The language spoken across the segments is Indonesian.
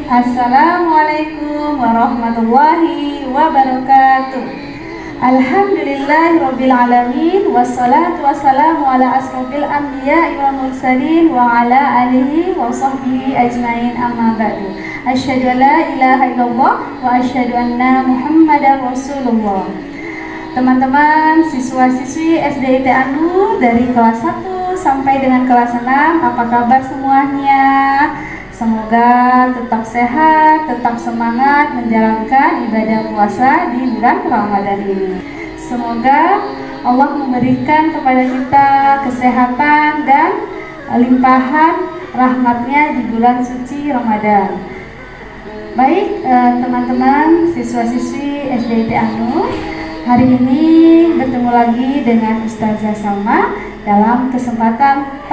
Assalamualaikum warahmatullahi wabarakatuh. Alhamdulillahirabbil alamin wassalatu wassalamu ala asrofil anbiya'i wal mursalin wa ala alihi wa sahbihi ajmain amma ba'du. Asyhadu an la ilaha illallah wa asyhadu anna Muhammadar Rasulullah. Teman-teman siswa-siswi SDIT Anu dari kelas 1 sampai dengan kelas 6, apa kabar semuanya? Semoga tetap sehat, tetap semangat menjalankan ibadah puasa di bulan Ramadan ini. Semoga Allah memberikan kepada kita kesehatan dan limpahan rahmatnya di bulan suci Ramadan. Baik teman-teman siswa-siswi SDIT Anu, hari ini bertemu lagi dengan Ustazah Salma dalam kesempatan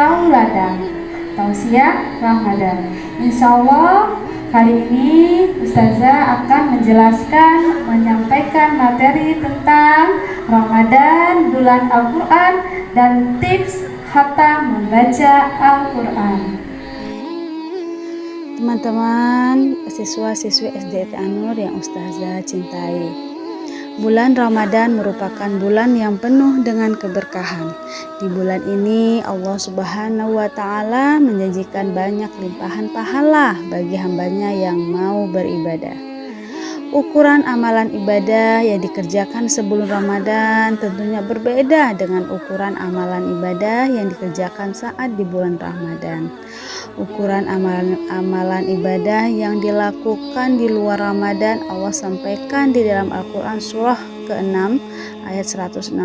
Tausiah Ramadan. Insya Allah kali ini Ustazah akan menyampaikan materi tentang Ramadan, bulan Al-Quran, dan tips khatam membaca Al-Quran. Teman-teman siswa-siswi SDIT An-Nur yang Ustazah cintai, bulan Ramadan merupakan bulan yang penuh dengan keberkahan. Di bulan ini Allah Subhanahu wa Ta'ala menjanjikan banyak limpahan pahala bagi hambanya yang mau beribadah. Ukuran amalan ibadah yang dikerjakan sebelum Ramadan tentunya berbeda dengan ukuran amalan ibadah yang dikerjakan saat di bulan Ramadan. Ukuran amalan ibadah yang dilakukan di luar Ramadan Allah sampaikan di dalam Al-Quran surah ke-6 ayat 160.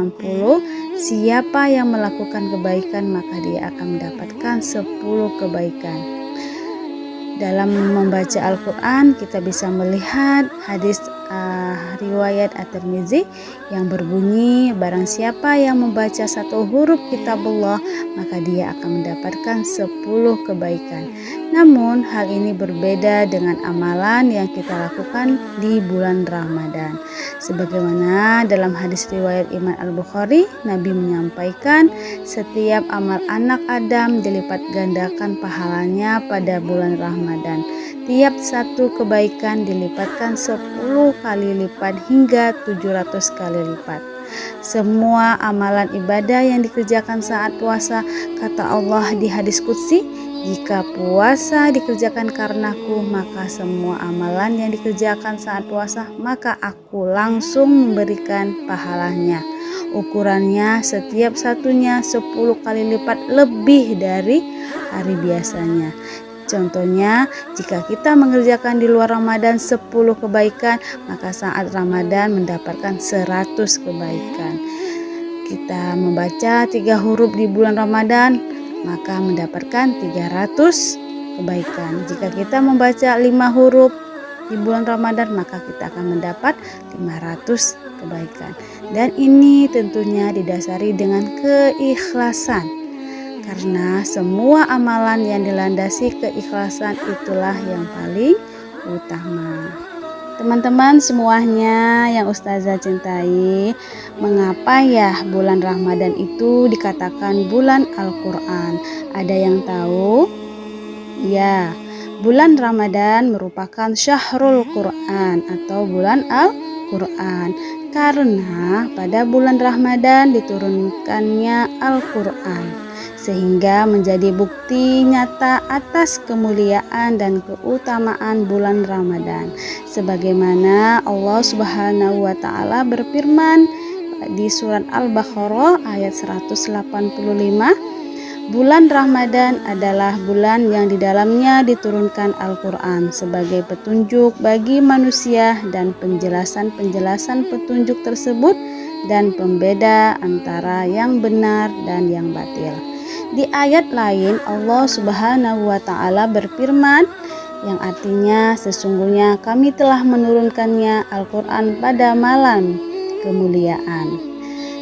Siapa yang melakukan kebaikan maka dia akan mendapatkan 10 kebaikan. Dalam membaca Al-Quran kita bisa melihat hadis riwayat At-Tirmizi yang berbunyi, barang siapa yang membaca satu huruf kitabullah maka dia akan mendapatkan 10 kebaikan. Namun hal ini berbeda dengan amalan yang kita lakukan di bulan Ramadan. Sebagaimana dalam hadis riwayat Imam Al-Bukhari, Nabi menyampaikan setiap amal anak Adam dilipat gandakan pahalanya pada bulan Ramadan. Tiap satu kebaikan dilipatkan 10 kali lipat hingga 700 kali lipat. Semua amalan ibadah yang dikerjakan saat puasa, kata Allah di hadis qudsi, jika puasa dikerjakan karenaku, maka semua amalan yang dikerjakan saat puasa, maka aku langsung memberikan pahalanya. Ukurannya setiap satunya 10 kali lipat lebih dari hari biasanya. Contohnya, jika kita mengerjakan di luar Ramadan 10 kebaikan, maka saat Ramadan mendapatkan 100 kebaikan. Kita membaca 3 huruf di bulan Ramadan, maka mendapatkan 300 kebaikan. Jika kita membaca 5 huruf di bulan Ramadan, maka kita akan mendapat 500 kebaikan. Dan ini tentunya didasari dengan keikhlasan. Karena semua amalan yang dilandasi keikhlasan itulah yang paling utama. Teman-teman semuanya yang Ustazah cintai, mengapa ya bulan Ramadan itu dikatakan bulan Al-Quran? Ada yang tahu? Ya, bulan Ramadan merupakan Syahrul Quran atau bulan Al-Quran. Karena pada bulan Ramadan diturunkannya Al-Quran, sehingga menjadi bukti nyata atas kemuliaan dan keutamaan bulan Ramadan. Sebagaimana Allah Subhanahu wa Ta'ala berfirman di surat Al-Baqarah ayat 185, bulan Ramadan adalah bulan yang di dalamnya diturunkan Al-Quran sebagai petunjuk bagi manusia dan penjelasan petunjuk tersebut dan pembeda antara yang benar dan yang batil. Di ayat lain Allah Subhanahu wa Ta'ala berfirman yang artinya sesungguhnya kami telah menurunkannya Al-Quran pada malam kemuliaan.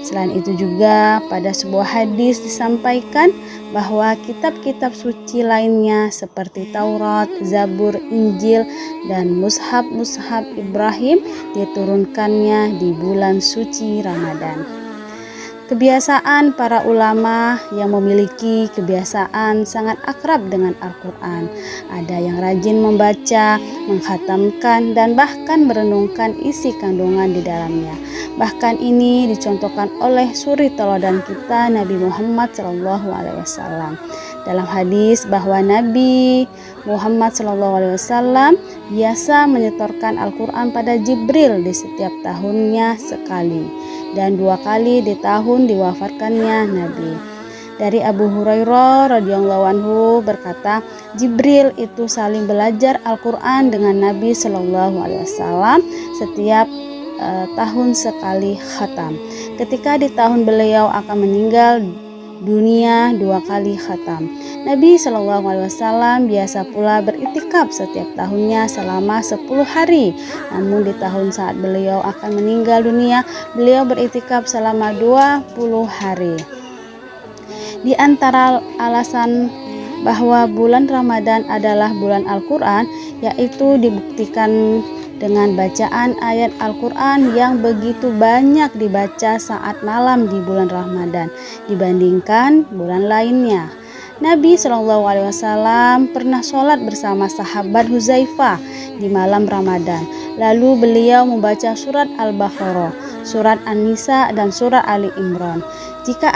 Selain itu juga pada sebuah hadis disampaikan bahwa kitab-kitab suci lainnya seperti Taurat, Zabur, Injil, dan Mushaf Ibrahim diturunkannya di bulan suci Ramadan. Kebiasaan para ulama yang memiliki kebiasaan sangat akrab dengan Al-Quran. Ada yang rajin membaca, menghatamkan, dan bahkan merenungkan isi kandungan di dalamnya. Bahkan ini dicontohkan oleh suri teladan kita Nabi Muhammad SAW. Dalam hadis bahwa Nabi Muhammad SAW biasa menyetorkan Al-Quran pada Jibril di setiap tahunnya sekali, dan 2 kali di tahun diwafatkannya Nabi. Dari Abu Hurairah radhiyallahu anhu berkata, Jibril itu saling belajar Al-Quran dengan Nabi SAW setiap tahun sekali khatam. Ketika di tahun beliau akan meninggal dunia 2 kali khatam. Nabi SAW biasa pula beritikaf setiap tahunnya selama 10 hari. Namun di tahun saat beliau akan meninggal dunia, beliau beritikaf selama 20 hari. Di antara alasan bahwa bulan Ramadan adalah bulan Al-Quran, yaitu dibuktikan dengan bacaan ayat Al-Quran yang begitu banyak dibaca saat malam di bulan Ramadan dibandingkan bulan lainnya. Nabi SAW pernah sholat bersama sahabat Huzaifah di malam Ramadan. Lalu beliau membaca surat Al-Baqarah, surat An-Nisa, dan surat Ali Imran. Jika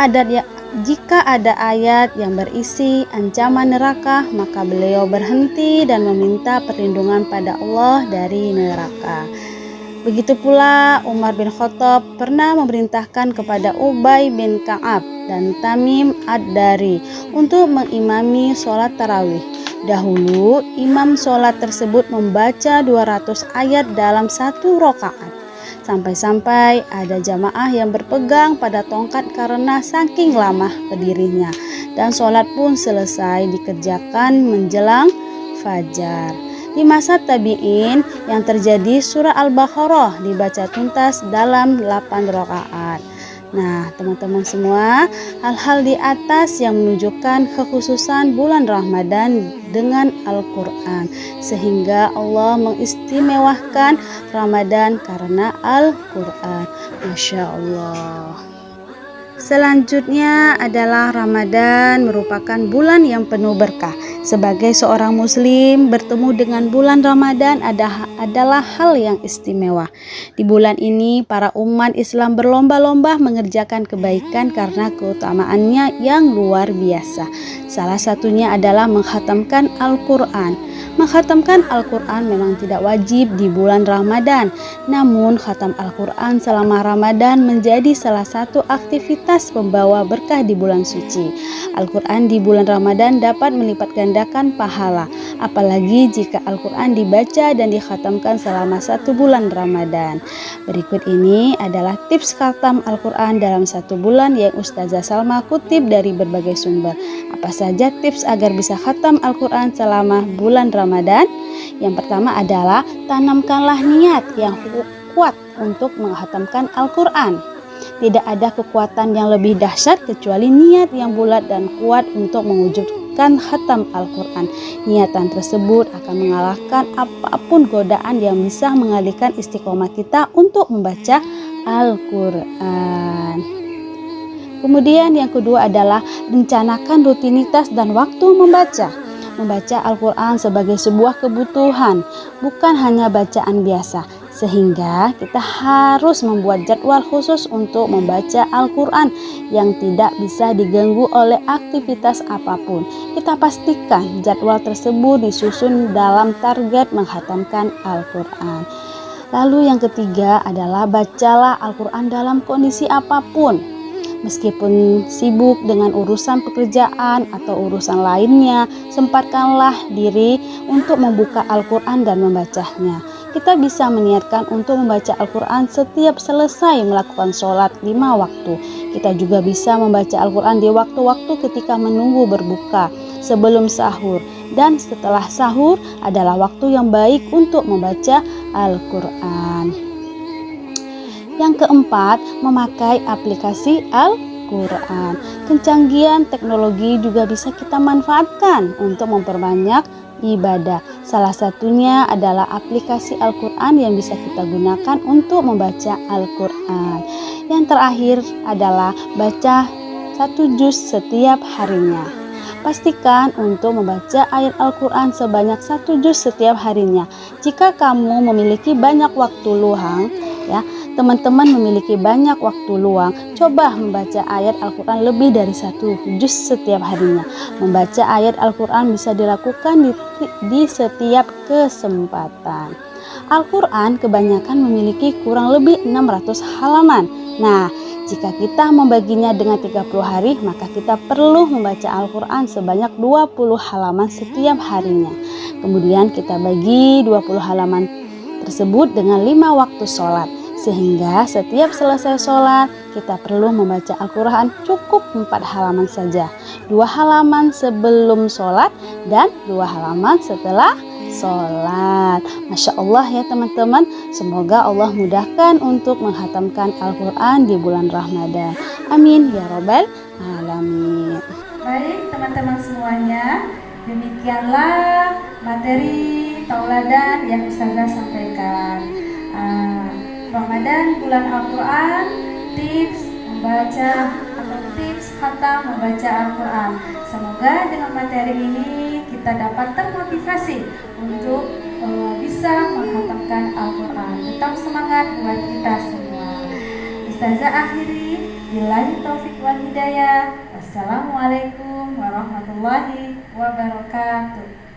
ada ayat yang berisi ancaman neraka, maka beliau berhenti dan meminta perlindungan pada Allah dari neraka. Begitu pula Umar bin Khattab pernah memerintahkan kepada Ubay bin Ka'ab dan Tamim Ad-Dari untuk mengimami sholat tarawih. Dahulu imam sholat tersebut membaca 200 ayat dalam 1 rakaat. Sampai-sampai ada jamaah yang berpegang pada tongkat karena saking lama berdirinya, dan sholat pun selesai dikerjakan menjelang fajar. Di masa tabi'in yang terjadi, surah Al-Baqarah dibaca tuntas dalam 8 rakaat. Nah, teman-teman semua, hal-hal di atas yang menunjukkan kekhususan bulan Ramadan dengan Al-Quran, sehingga Allah mengistimewakan Ramadan karena Al-Quran. Masya Allah. Selanjutnya adalah Ramadan merupakan bulan yang penuh berkah. Sebagai seorang muslim, bertemu dengan bulan Ramadan adalah hal yang istimewa. Di bulan ini, para umat Islam berlomba-lomba mengerjakan kebaikan karena keutamaannya yang luar biasa. Salah satunya adalah menghatamkan Al-Quran. Menghatamkan Al-Quran memang tidak wajib di bulan Ramadan, namun khatam Al-Quran selama Ramadan menjadi salah satu aktivitas pembawa berkah di bulan suci. Al-Quran di bulan Ramadan dapat melipat gandakan pahala, apalagi jika Al-Quran dibaca dan dikhatamkan selama 1 bulan Ramadan. Berikut ini adalah tips khatam Al-Quran dalam 1 bulan yang Ustazah Salma kutip dari berbagai sumber. Apa saja tips agar bisa khatam Al-Quran selama bulan Ramadan? Yang pertama adalah tanamkanlah niat yang kuat untuk menghatamkan Al-Quran. Tidak ada kekuatan yang lebih dahsyat kecuali niat yang bulat dan kuat untuk mewujudkan khatam Al-Quran. Niatan tersebut akan mengalahkan apapun godaan yang bisa mengalihkan istiqomah kita untuk membaca Al-Quran. Kemudian yang kedua adalah rencanakan rutinitas dan waktu membaca. Membaca Al-Quran sebagai sebuah kebutuhan, bukan hanya bacaan biasa. Sehingga kita harus membuat jadwal khusus untuk membaca Al-Quran yang tidak bisa diganggu oleh aktivitas apapun. Kita pastikan jadwal tersebut disusun dalam target menghatamkan Al-Quran. Lalu yang ketiga adalah bacalah Al-Quran dalam kondisi apapun. Meskipun sibuk dengan urusan pekerjaan atau urusan lainnya, sempatkanlah diri untuk membuka Al-Quran dan membacanya. Kita bisa meniatkan untuk membaca Al-Quran setiap selesai melakukan sholat 5 waktu. Kita juga bisa membaca Al-Quran di waktu-waktu ketika menunggu berbuka, sebelum sahur, dan setelah sahur adalah waktu yang baik untuk membaca Al-Quran. Yang keempat, memakai aplikasi Al-Quran. Kecanggihan teknologi juga bisa kita manfaatkan untuk memperbanyak ibadah. Salah satunya adalah aplikasi Al-Quran yang bisa kita gunakan untuk membaca Al-Quran. Yang terakhir adalah baca 1 juz setiap harinya. Pastikan untuk membaca ayat Al-Quran sebanyak 1 juz setiap harinya. Jika kamu memiliki banyak waktu luang, ya, teman-teman memiliki banyak waktu luang, coba membaca ayat Al-Quran lebih dari 1 juz setiap harinya. Membaca ayat Al-Quran bisa dilakukan di setiap kesempatan. Al-Quran kebanyakan memiliki kurang lebih 600 halaman. Nah, jika kita membaginya dengan 30 hari, maka kita perlu membaca Al-Quran sebanyak 20 halaman setiap harinya. Kemudian kita bagi 20 halaman tersebut dengan 5 waktu sholat. Sehingga setiap selesai sholat, kita perlu membaca Al-Quran cukup 4 halaman saja. 2 halaman sebelum sholat dan 2 halaman setelah sholat. Masya Allah ya teman-teman, semoga Allah mudahkan untuk menghatamkan Al-Quran di bulan Ramadan. Amin ya robbal alamin. Baik teman-teman semuanya, demikianlah materi tauladan yang Ustazah sampaikan. Ramadan bulan Al-Quran, tips membaca atau tips khatam membaca Al-Quran. Semoga dengan materi ini kita dapat termotivasi untuk bisa menghatamkan Al-Quran. Tetap semangat buat kita semua. Ustazah akhiri, billahi taufiq wal hidayah. Wassalamualaikum warahmatullahi wabarakatuh.